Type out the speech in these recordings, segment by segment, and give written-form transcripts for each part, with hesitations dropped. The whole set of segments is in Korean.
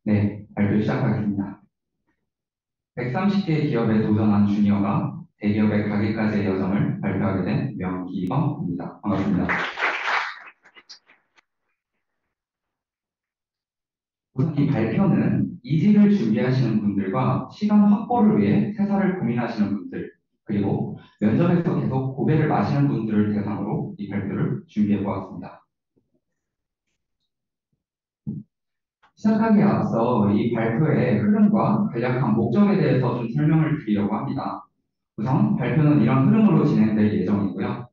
네, 발표 시작하겠습니다. 130개 기업에 도전한 주니어가 대기업에 가기까지의 여정을 발표하게 된 명기범입니다. 반갑습니다. 우선 이 발표는 이직을 준비하시는 분들과 시간 확보를 위해 퇴사를 고민하시는 분들, 그리고 면접에서 계속 고배를 마시는 분들을 대상으로 이 발표를 준비해 보았습니다. 시작하기에 앞서 이 발표의 흐름과 간략한 목적에 대해서 좀 설명을 드리려고 합니다. 우선 발표는 이런 흐름으로 진행될 예정이고요.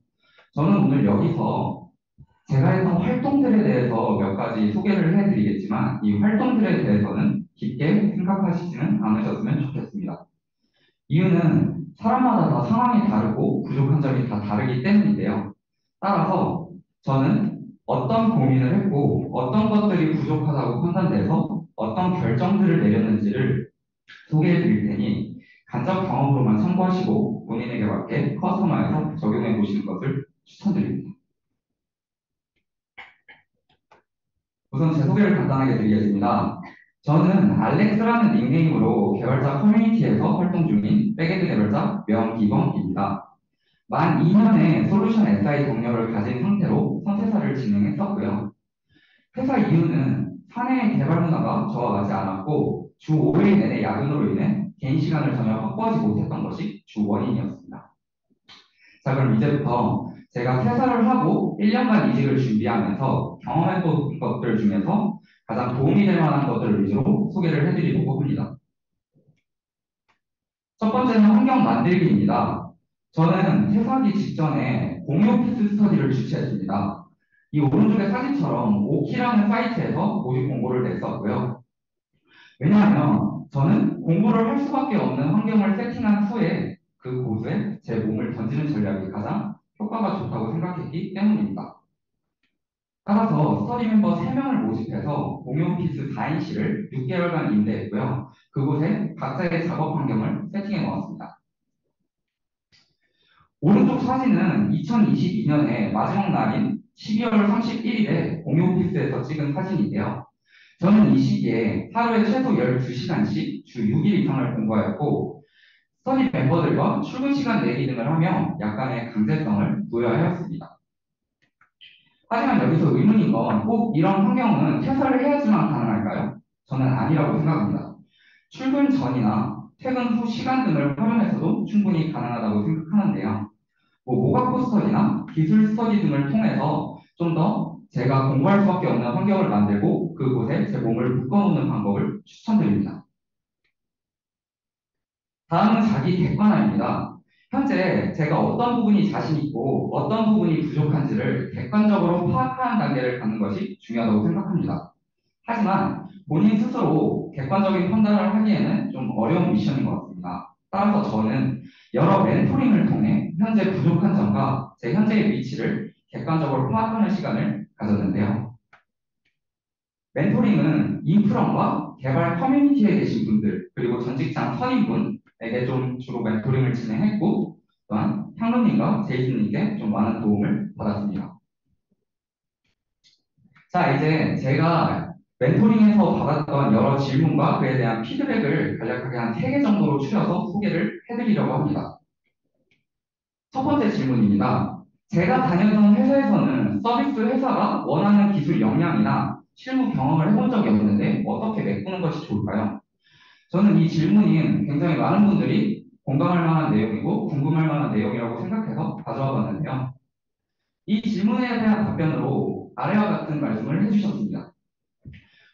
저는 오늘 여기서 제가 했던 활동들에 대해서 몇 가지 소개를 해드리겠지만 이 활동들에 대해서는 깊게 생각하시지는 않으셨으면 좋겠습니다. 이유는 사람마다 다 상황이 다르고 부족한 점이 다 다르기 때문인데요. 따라서 저는 어떤 고민을 했고 어떤 것들이 부족하다고 판단돼서 어떤 결정들을 내렸는지를 소개해 드릴 테니 간접 경험으로만 참고하시고 본인에게 맞게 커스터마이즈 적용해 보시는 것을 추천드립니다. 우선 제 소개를 간단하게 드리겠습니다. 저는 알렉스라는 닉네임으로 개발자 커뮤니티에서 활동 중인 백엔드 개발자 명기범입니다. 만 2년의 솔루션 SI 경력을 가진 상태로 선퇴사를 진행했었고요. 퇴사 이유는 사내의 개발 문화가 저와 맞지 않았고 주 5일 내내 야근으로 인해 개인 시간을 전혀 확보하지 못했던 것이 주 원인이었습니다. 자, 그럼 이제부터 제가 퇴사를 하고 1년간 이직을 준비하면서 경험해본 것들 중에서 가장 도움이 될 만한 것들을 위주로 소개를 해드리려고 합니다. 첫 번째는 환경 만들기입니다. 저는 퇴사하기 직전에 공유 오피스 스터디를 주최했습니다. 이 오른쪽의 사진처럼 오키라는 사이트에서 모집 공고를 냈었고요. 왜냐하면 저는 공부를 할 수밖에 없는 환경을 세팅한 후에 그 곳에 제 몸을 던지는 전략이 가장 효과가 좋다고 생각했기 때문입니다. 따라서 스터디 멤버 3명을 모집해서 공유 오피스 4인실을 6개월간 임대했고요. 그곳에 각자의 작업 환경을 세팅해 놓았습니다. 오른쪽 사진은 2022년의 마지막 날인 12월 31일에 공유 오피스에서 찍은 사진인데요. 저는 이 시기에 하루에 최소 12시간씩 주 6일 이상을 공부하였고 스터디 멤버들과 출근 시간 내기 등을 하며 약간의 강제성을 부여하였습니다. 하지만 여기서 의문인 건 꼭 이런 환경은 퇴사를 해야지만 가능할까요? 저는 아니라고 생각합니다. 출근 전이나 퇴근 후 시간 등을 활용해서도 충분히 가능하다고 생각하는데요. 모각 스터디나 기술 스터디 등을 통해서 좀 더 제가 공부할 수밖에 없는 환경을 만들고 그곳에 제 몸을 묶어놓는 방법을 추천드립니다. 다음은 자기 객관화입니다. 현재 제가 어떤 부분이 자신 있고 어떤 부분이 부족한지를 객관적으로 파악하는 단계를 갖는 것이 중요하다고 생각합니다. 하지만 본인 스스로 객관적인 판단을 하기에는 좀 어려운 미션인 것 같습니다. 따라서 저는 여러 멘토링을 통해 현재 부족한 점과 제 현재의 위치를 객관적으로 파악하는 시간을 가졌는데요. 멘토링은 인프런과 개발 커뮤니티에 계신 분들, 그리고 전 직장 선임분에게 좀 주로 멘토링을 진행했고, 또한 향로님과 제이슨님께 좀 많은 도움을 받았습니다. 자, 이제 제가 멘토링에서 받았던 여러 질문과 그에 대한 피드백을 간략하게 한 3개 정도로 추려서 소개를 해드리려고 합니다. 첫 번째 질문입니다. 제가 다녔던 회사에서는 서비스 회사가 원하는 기술 역량이나 실무 경험을 해본 적이 없는데 어떻게 메꾸는 것이 좋을까요? 저는 이 질문이 굉장히 많은 분들이 공감할 만한 내용이고 궁금할 만한 내용이라고 생각해서 가져와 봤는데요. 이 질문에 대한 답변으로 아래와 같은 말씀을 해주셨습니다.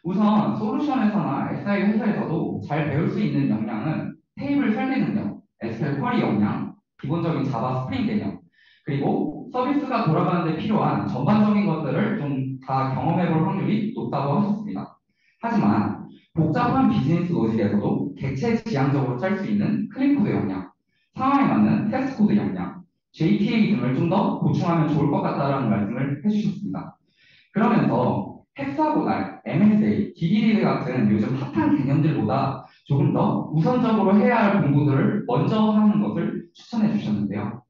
우선 솔루션에서나 SI 회사에서도 잘 배울 수 있는 역량은 테이블 설계 능력, SQL 쿼리 역량, 기본적인 자바 스프링 개념, 그리고 서비스가 돌아가는 데 필요한 전반적인 것들을 좀 다 경험해 볼 확률이 높다고 하셨습니다. 하지만 복잡한 비즈니스 로직에서도 객체 지향적으로 짤 수 있는 클린 코드 역량, 상황에 맞는 테스트 코드 역량, JPA 등을 좀 더 보충하면 좋을 것 같다라는 말씀을 해주셨습니다. 그러면서 헥사고날, MSA, DDD 같은 요즘 핫한 개념들보다 조금 더 우선적으로 해야 할 공부들을 먼저 하는 것을 추천해 주셨는데요.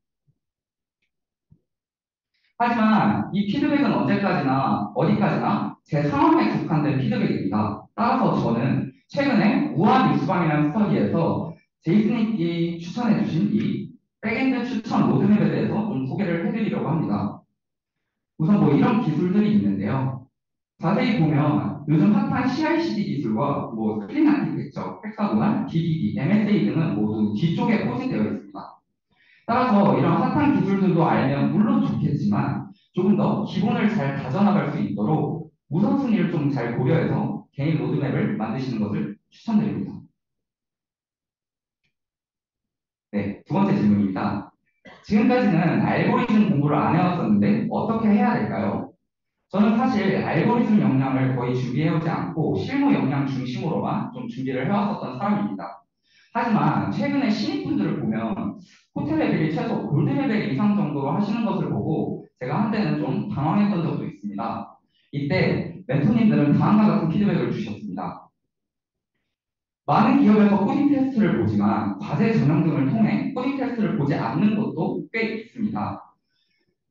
하지만 이 피드백은 언제까지나 어디까지나 제 상황에 국한된 피드백입니다. 문제입니다. 따라서 저는 최근에 우한 뉴스방이라는 스터디에서 제이슨님이 추천해주신 이 백엔드 추천 로드맵에 대해서 좀 소개를 해드리려고 합니다. 우선 뭐 이런 기술들이 있는데요. 자세히 보면 요즘 핫한 CI/CD 기술과 뭐 스크린 아키텍처, 헥사고날, DDD, MSA 등은 모두 뒤쪽에 포진되어 있습니다. 따라서 이런 핫한 기술들도 알면 물론 좋겠지만 조금 더 기본을 잘 다져나갈 수 있도록 우선순위를 좀 잘 고려해서 개인 로드맵을 만드시는 것을 추천드립니다. 네, 두 번째 질문입니다. 지금까지는 알고리즘 공부를 안 해왔었는데 어떻게 해야 될까요? 저는 사실 알고리즘 역량을 거의 준비해오지 않고 실무 역량 중심으로만 좀 준비를 해왔었던 사람입니다. 하지만 최근에 신입분들을 보면 호텔 레벨이 최소 골드 레벨 이상 정도로 하시는 것을 보고 제가 한때는 좀 당황했던 적도 있습니다. 이때 멘토님들은 다음과 같은 피드백을 주셨습니다. 많은 기업에서 코딩 테스트를 보지만 과제 전형 등을 통해 코딩 테스트를 보지 않는 곳도 꽤 있습니다.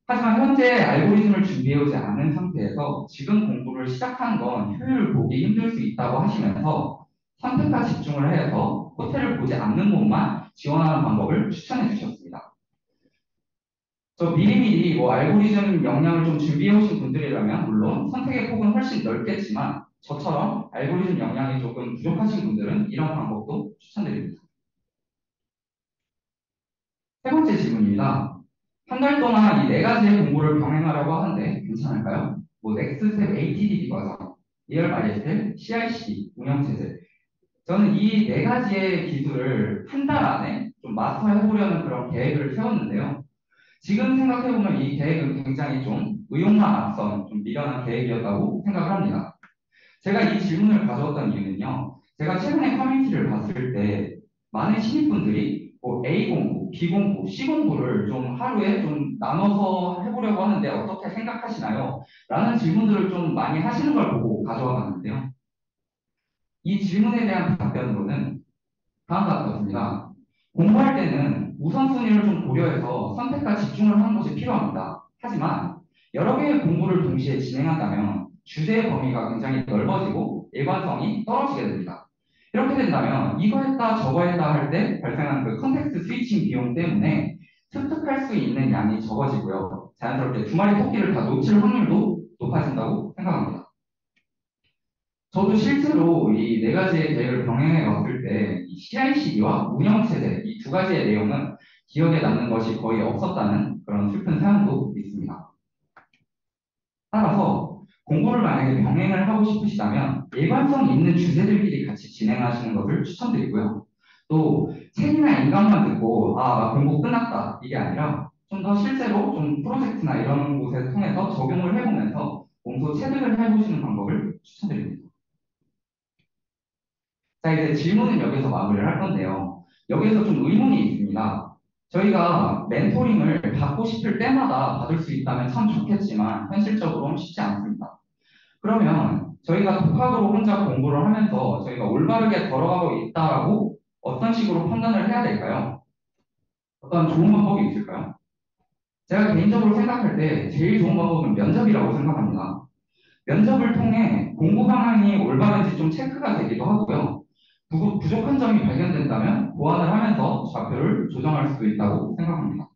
하지만 현재 알고리즘을 준비해오지 않은 상태에서 지금 공부를 시작한 건 효율을 보기 힘들 수 있다고 하시면서 선택과 집중을 해서 호텔을 보지 않는 곳만 지원하는 방법을 추천해 주셨습니다. 저 미리미리 뭐 알고리즘 역량을 좀 준비해 오신 분들이라면 물론 선택의 폭은 훨씬 넓겠지만 저처럼 알고리즘 역량이 조금 부족하신 분들은 이런 방법도 추천드립니다. 세 번째 질문입니다. 한 달 동안 이 네 가지의 공부를 병행하려고 하는데 괜찮을까요? 뭐 넥스트스텝 ATDD 과정, 리얼 마이스텝, CI/CD, 운영체제. 저는 이 네 가지의 기술을 한 달 안에 좀 마스터해보려는 그런 계획을 세웠는데요. 지금 생각해보면 이 계획은 굉장히 좀 의욕만 앞선 좀 미련한 계획이었다고 생각을 합니다. 제가 이 질문을 가져왔던 이유는요. 제가 최근에 커뮤니티를 봤을 때 많은 신입분들이 뭐 A 공부, B 공부, C 공부를 좀 하루에 좀 나눠서 해보려고 하는데 어떻게 생각하시나요? 라는 질문들을 좀 많이 하시는 걸 보고 가져와 봤는데요. 이 질문에 대한 답변으로는 다음과 같습니다. 공부할 때는 우선순위를 좀 고려해서 선택과 집중을 하는 것이 필요합니다. 하지만 여러 개의 공부를 동시에 진행한다면 주제의 범위가 굉장히 넓어지고 일관성이 떨어지게 됩니다. 이렇게 된다면 이거 했다 저거 했다 할 때 발생하는 그 컨텍스트 스위칭 비용 때문에 습득할 수 있는 양이 적어지고요. 자연스럽게 두 마리 토끼를 다 놓칠 확률도 높아진다고 생각합니다. 저도 실제로 이 네 가지의 계획을 병행해 왔을 때 CI/CD와 운영체제 이 두 가지의 내용은 기억에 남는 것이 거의 없었다는 그런 슬픈 사연도 있습니다. 따라서 공부를 만약에 병행을 하고 싶으시다면 일관성 있는 주제들끼리 같이 진행하시는 것을 추천드리고요. 또 책이나 인강만 듣고 나 공부 끝났다 이게 아니라 좀 더 실제로 좀 프로젝트나 이런 곳을 통해서 적용을 해보면서 몸소 체득을 해보시는 방법을 추천드립니다. 자, 이제 질문은 여기서 마무리를 할 건데요. 여기서 좀 의문이 있습니다. 저희가 멘토링을 받고 싶을 때마다 받을 수 있다면 참 좋겠지만 현실적으로는 쉽지 않습니다. 그러면 저희가 독학으로 혼자 공부를 하면서 저희가 올바르게 걸어가고 있다라고 어떤 식으로 판단을 해야 될까요? 어떤 좋은 방법이 있을까요? 제가 개인적으로 생각할 때 제일 좋은 방법은 면접이라고 생각합니다. 면접을 통해 공부 방향이 올바른지 좀 체크가 되기도 하고요. 부족한 점이 발견된다면 보완을 하면서 좌표를 조정할 수도 있다고 생각합니다.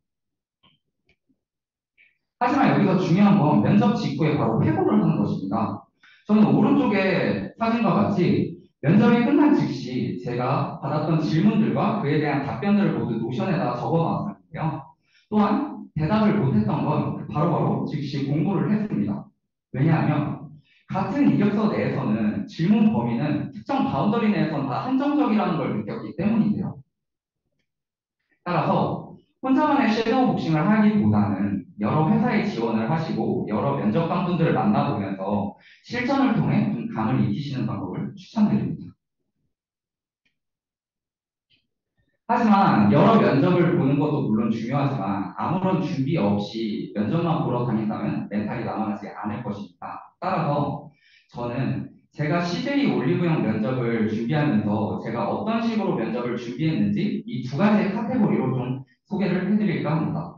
하지만 여기서 중요한 건 면접 직후에 바로 회고를 하는 것입니다. 저는 오른쪽의 사진과 같이 면접이 끝난 즉시 제가 받았던 질문들과 그에 대한 답변들을 모두 노션에다 적어놨는데요. 또한 대답을 못했던 건 바로바로 즉시 공부를 했습니다. 왜냐하면 같은 이력서 내에서는 질문 범위는 특정 바운더리 내에서는 다 한정적이라는 걸 느꼈기 때문인데요. 따라서 혼자만의 섀도우 복싱을 하기보다는 여러 회사에 지원을 하시고 여러 면접관분들을 만나보면서 실전을 통해 좀 감을 익히시는 방법을 추천드립니다. 하지만 여러 면접을 보는 것도 물론 중요하지만 아무런 준비 없이 면접만 보러 다닌다면 멘탈이 남아나지 않을 것입니다. 따라서 저는 제가 CJ 올리브영 면접을 준비하면서 제가 어떤 식으로 면접을 준비했는지 이 두 가지의 카테고리로 좀 소개를 해드릴까 합니다.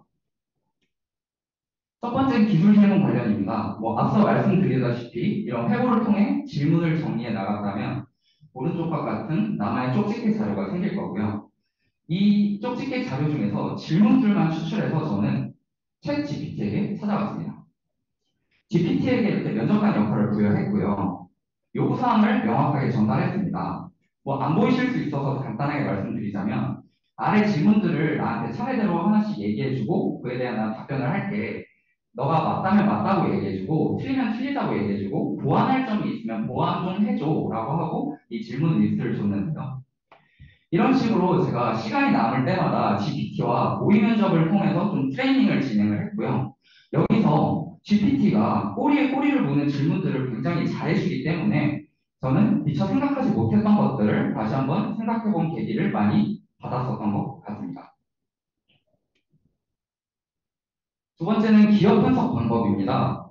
첫 번째 기술 질문 관련입니다. 앞서 말씀드리다시피 이런 회고를 통해 질문을 정리해 나갔다면 오른쪽과 같은 나만의 쪽집게 자료가 생길 거고요. 이 쪽집게 자료 중에서 질문들만 추출해서 저는 챗 GPT에게 찾아갔습니다. GPT에게 이렇게 면접관 역할을 부여했고요. 요구사항을 명확하게 전달했습니다. 안 보이실 수 있어서 간단하게 말씀드리자면 아래 질문들을 나한테 차례대로 하나씩 얘기해주고 그에 대한 난 답변을 할게. 너가 맞다면 맞다고 얘기해주고 틀리면 틀리다고 얘기해주고 보완할 점이 있으면 보완 좀 해줘라고 하고 이 질문 리스트를 줬는데요. 이런 식으로 제가 시간이 남을 때마다 GPT와 모의 면접을 통해서 좀 트레이닝을 진행을 했고요. 여기서 GPT가 꼬리에 꼬리를 무는 질문들을 굉장히 잘해주기 때문에 저는 미처 생각하지 못했던 것들을 다시 한번 생각해본 계기를 많이 받았었던 것 같습니다. 두 번째는 기업 분석 방법입니다.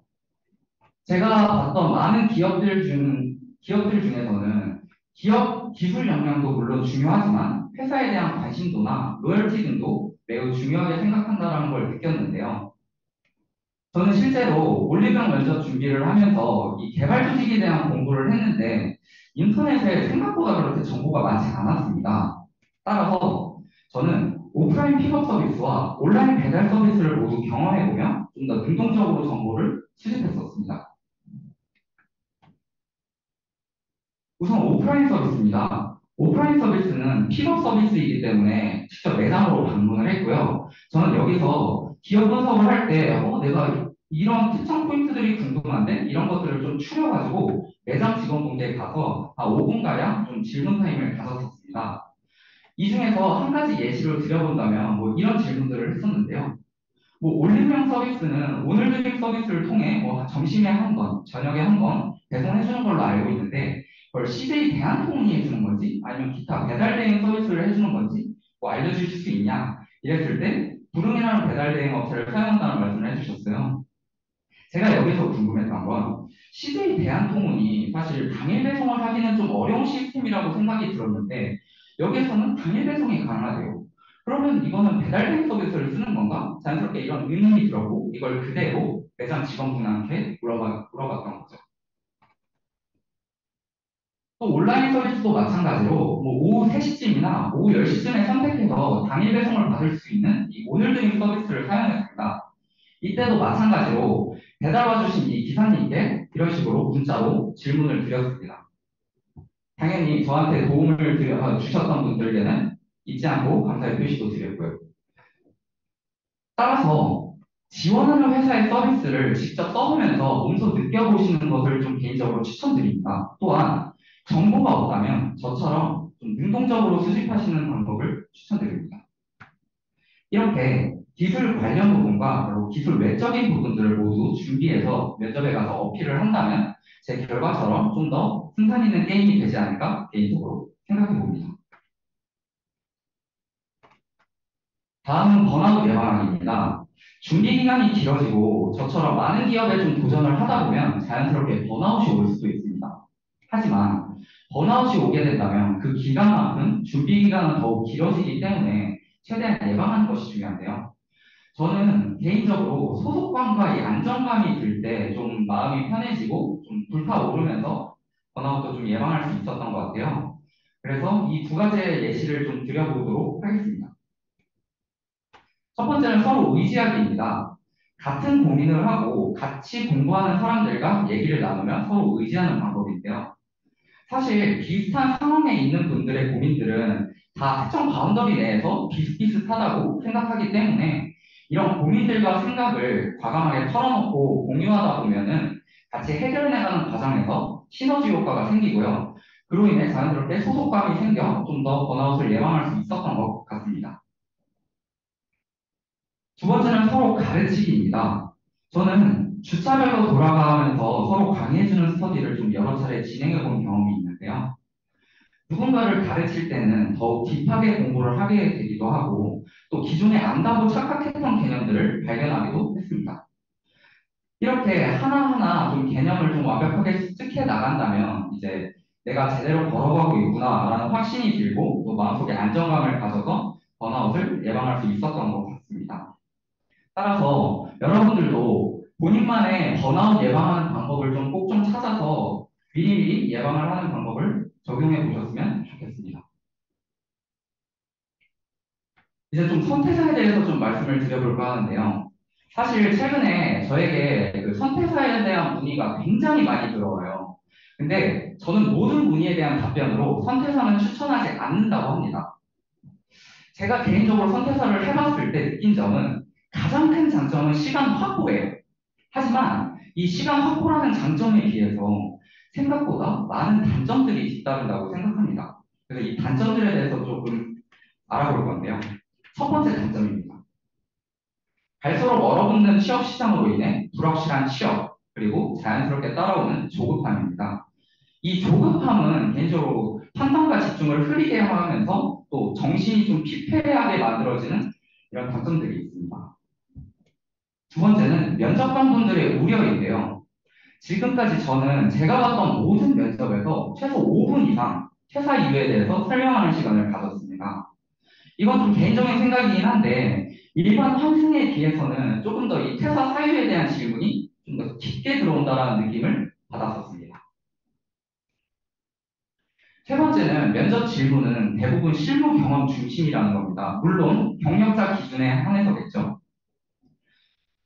제가 봤던 많은 기업들 중에서는 기업 기술 역량도 물론 중요하지만 회사에 대한 관심도나 로열티 등도 매우 중요하게 생각한다는 걸 느꼈는데요. 저는 실제로 올리브영 면접 준비를 하면서 이 개발 조직에 대한 공부를 했는데 인터넷에 생각보다 그렇게 정보가 많지 않았습니다. 따라서 저는 오프라인 픽업 서비스와 온라인 배달 서비스를 모두 경험해보며 좀 더 능동적으로 정보를 수집했었습니다. 우선 오프라인 서비스입니다. 오프라인 서비스는 픽업 서비스이기 때문에 직접 매장으로 방문을 했고요. 저는 여기서 기업 분석을 할 때, 내가 이런 특정 포인트들이 궁금한데 이런 것들을 좀 추려가지고 매장 직원분께 가서 5분가량 좀 질문 타임을 가졌었습니다. 이 중에서 한 가지 예시를 드려본다면 이런 질문들을 했었는데요. 올리브영 서비스는 오늘 드림 서비스를 통해 점심에 한 번, 저녁에 한 번 배송해주는 걸로 알고 있는데 그걸 CJ 대한통운이 해주는 건지 아니면 기타 배달 대행 서비스를 해주는 건지 알려주실 수 있냐 이랬을 때 부릉이라는 배달 대행 업체를 사용한다는 말씀을 해주셨어요. 제가 여기서 궁금했던 건 CJ 대한통운이 사실 당일 배송을 하기는 좀 어려운 시스템이라고 생각이 들었는데 여기에서는 당일 배송이 가능하대요. 그러면 이거는 배달 대행 서비스를 쓰는 건가? 자연스럽게 이런 의문이 들었고 이걸 그대로 매장 직원분한테 물어봤던 거죠. 또 온라인 서비스도 마찬가지로 오후 3시쯤이나 오후 10시쯤에 선택해서 당일 배송을 받을 수 있는 이 오늘 드림 서비스를 사용했습니다. 이때도 마찬가지로 배달 와주신 이 기사님께 이런 식으로 문자로 질문을 드렸습니다. 당연히 저한테 도움을 주셨던 분들께는 잊지 않고 감사의 표시도 드렸고요. 따라서 지원하는 회사의 서비스를 직접 써보면서 몸소 느껴보시는 것을 좀 개인적으로 추천드립니다. 또한 정보가 없다면 저처럼 좀 능동적으로 수집하시는 방법을 추천드립니다. 이렇게 기술 관련 부분과 그리고 기술 외적인 부분들을 모두 준비해서 면접에 가서 어필을 한다면 제 결과처럼 좀 더 승산 있는 게임이 되지 않을까 개인적으로 생각해 봅니다. 다음은 번아웃 예방입니다. 준비 기간이 길어지고 저처럼 많은 기업에 좀 도전을 하다 보면 자연스럽게 번아웃이 올 수도 있습니다. 하지만 번아웃이 오게 된다면 그 기간만큼 준비 기간은 더욱 길어지기 때문에 최대한 예방하는 것이 중요한데요. 저는 개인적으로 소속감과 이 안정감이 들 때 좀 마음이 편해지고 좀 불타오르면서 번아웃도 좀 예방할 수 있었던 것 같아요. 그래서 이 두 가지의 예시를 좀 드려보도록 하겠습니다. 첫 번째는 서로 의지하기입니다. 같은 고민을 하고 같이 공부하는 사람들과 얘기를 나누면 서로 의지하는 방법인데요. 사실 비슷한 상황에 있는 분들의 고민들은 다 특정 바운더리 내에서 비슷비슷하다고 생각하기 때문에 이런 고민들과 생각을 과감하게 털어놓고 공유하다 보면은 같이 해결해나가는 과정에서 시너지 효과가 생기고요. 그로 인해 자연스럽게 소속감이 생겨 좀 더 번아웃을 예방할 수 있었던 것 같습니다. 두 번째는 서로 가르치기입니다. 저는 주차별로 돌아가면서 서로 강의해주는 스터디를 좀 여러 차례 진행해본 경험이 있는데요. 누군가를 가르칠 때는 더욱 딥하게 공부를 하게 되기도 하고 또 기존에 안다고 착각했던 개념들을 발견하기도 했습니다. 이렇게 하나하나 좀 개념을 좀 완벽하게 습득해 나간다면 이제 내가 제대로 걸어가고 있구나라는 확신이 들고 또 마음속에 안정감을 가져서 번아웃을 예방할 수 있었던 것 같습니다. 따라서 여러분들도 본인만의 번아웃 예방하는 방법을 좀 꼭 좀 찾아서 미리미리 예방을 하는 방법을 적용해 보셨으면 좋겠습니다. 이제 좀 선택사에 대해서 좀 말씀을 드려볼까 하는데요. 사실 최근에 저에게 그 선택사에 대한 문의가 굉장히 많이 들어와요. 근데 저는 모든 문의에 대한 답변으로 선택사는 추천하지 않는다고 합니다. 제가 개인적으로 선택사를 해봤을 때 느낀 점은 가장 큰 장점은 시간 확보예요. 하지만 이 시간 확보라는 장점에 비해서 생각보다 많은 단점들이 뒤따른다고 생각합니다. 그래서 이 단점들에 대해서 조금 알아볼 건데요. 첫 번째 단점입니다. 갈수록 얼어붙는 취업 시장으로 인해 불확실한 취업, 그리고 자연스럽게 따라오는 조급함입니다. 이 조급함은 개인적으로 판단과 집중을 흐리게 하면서 또 정신이 좀 피폐하게 만들어지는 이런 단점들이 있습니다. 두 번째는 면접관분들의 우려인데요. 지금까지 저는 제가 봤던 모든 면접에서 최소 5분 이상 퇴사 이유에 대해서 설명하는 시간을 가졌습니다. 이건 좀 개인적인 생각이긴 한데 일반 환승에 비해서는 조금 더 이 퇴사 사유에 대한 질문이 좀 더 깊게 들어온다는 느낌을 받았었습니다. 세 번째는 면접 질문은 대부분 실무 경험 중심이라는 겁니다. 물론 경력자 기준에 한해서겠죠.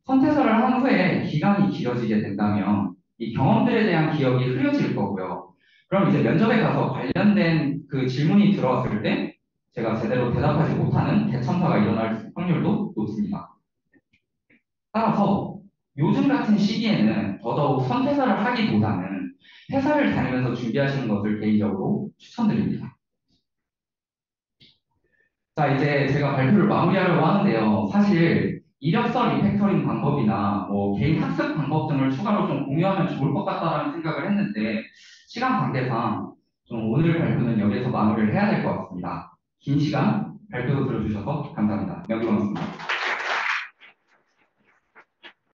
선택사를 한 후에 기간이 길어지게 된다면 이 경험들에 대한 기억이 흐려질 거고요. 그럼 이제 면접에 가서 관련된 그 질문이 들어왔을 때 제가 제대로 대답하지 못하는 대참사가 일어날 확률도 높습니다. 따라서 요즘 같은 시기에는 더더욱 선택사를 하기보다는 회사를 다니면서 준비하시는 것을 개인적으로 추천드립니다. 자, 이제 제가 발표를 마무리하려고 하는데요. 사실 이력서 리팩터링 방법이나 뭐 개인 학습 방법 등을 추가로 좀 공유하면 좋을 것 같다라는 생각을 했는데 시간 관계상 좀 오늘 발표는 여기에서 마무리를 해야 될 것 같습니다. 긴 시간 발표 들어주셔서 감사합니다. 명기광수입니다.